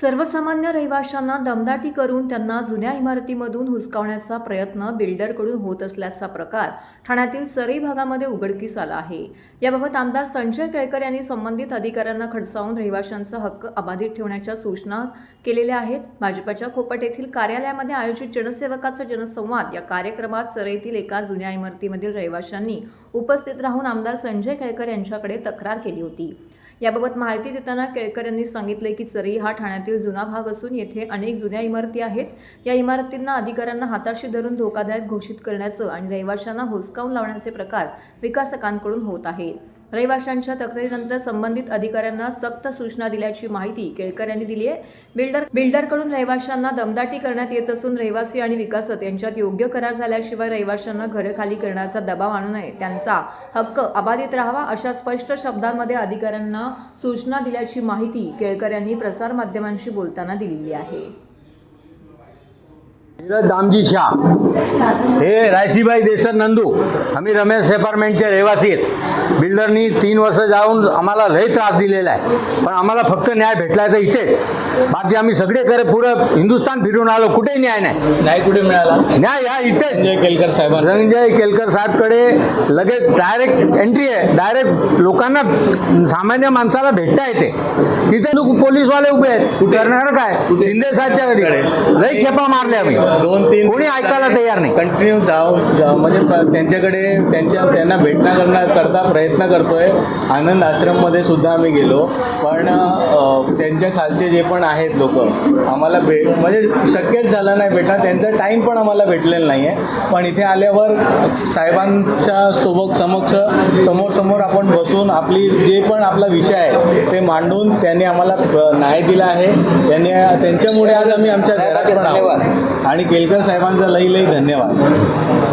सर्वसामान्य रहिवाशांना दमदाटी करून त्यांना जुन्या इमारतीमधून हुसकावण्याचा प्रयत्न बिल्डरकडून होत असल्याचा प्रकार ठाण्यातील सरई भागामध्ये उघडकीस आला आहे। याबाबत आमदार संजय केळकर यांनी संबंधित अधिकाऱ्यांना खडसावून रहिवाशांचा हक्क अबाधित ठेवण्याच्या सूचना केलेल्या आहेत। भाजपच्या खोपट येथील कार्यालयामध्ये आयोजित जनसेवकाचा जनसंवाद या कार्यक्रमात सरईतील एका जुन्या इमारतीमधील रहिवाशांनी उपस्थित राहून आमदार संजय केळकर यांच्याकडे तक्रार केली होती। याबाबत माहिती देताना केळकर यांनी सांगितले की सरई हा ठाण्यातील जुना भाग असून येथे अनेक जुन्या इमारती आहेत। या इमारतींना अधिकाऱ्यांना हाताशी धरून धोकादायक घोषित करण्याचं आणि रहिवाशांना हुसकावून लावण्याचे प्रकार विकासकांकडून होत आहेत। रहिवाशांच्या तक्रारीनंतर संबंधित अधिकाऱ्यांना सक्त सूचना दिल्याची माहिती केळकर यांनी दिली आहे। बिल्डरकडून रहिवाशांना दमदाटी करण्यात येत असून रहिवासी आणि विकासक यांच्यात योग्य करार झाल्याशिवाय रहिवाशांना घरे खाली करण्याचा दबाव आणू नये, त्यांचा हक्क अबाधित राहावा अशा स्पष्ट शब्दांमध्ये अधिकाऱ्यांना सूचना दिल्याची माहिती केळकर यांनी प्रसारमाध्यमांशी बोलताना दिलेली आहे। नीरज दामजी शाह हे रायसीबाई देसर नंदू, आम्ही रमेश अपार्टमेंटचे रहिवासी आहेत। बिल्डरनी 3 वर्ष जाऊन आम्हाला लय त्रास दिलेला आहे, पण आम्हाला फक्त न्याय भेटला तर इथे। बाकी आम्ही सगळे करे पुरं हिंदुस्थान फिरून आलो, कुठेही न्याय नाही। न्याय कुठे मिळाला? न्याय या इथे संजय केळकर साहेबकडे लगेच डायरेक्ट एंट्री आहे। डायरेक्ट लोकांना, सामान्य माणसाला भेटता येते। तिथे लोक पोलीसवाले उभे आहेत, करणार काय? शिंदे साहेबच्या घरी लय खेपा मारले आम्ही, 2-3 कोणी ऐकायला तयार नाही। कंटिन्यू म्हणजे त्यांच्याकडे त्यांना करता प्रयत्न करतोय। आनंद आश्रममध्ये सुद्धा आम्ही गेलो, पण त्यांच्या खालचे जे पण आहेत लोक आम्हाला म्हणजे शक्यच झालं नाही भेटणं, त्यांचा टाईम पण आम्हाला भेटलेला नाही आहे। पण इथे आल्यावर साहेबांच्या समोर आपण बसून जे पण आपला विषय आहे ते मांडून त्यांनी आम्हाला न्याय दिला आहे। त्यांच्यामुळे आज आम्ही आमच्या घरात पण आहोत आणि केळकर साहेबांचा लई धन्यवाद।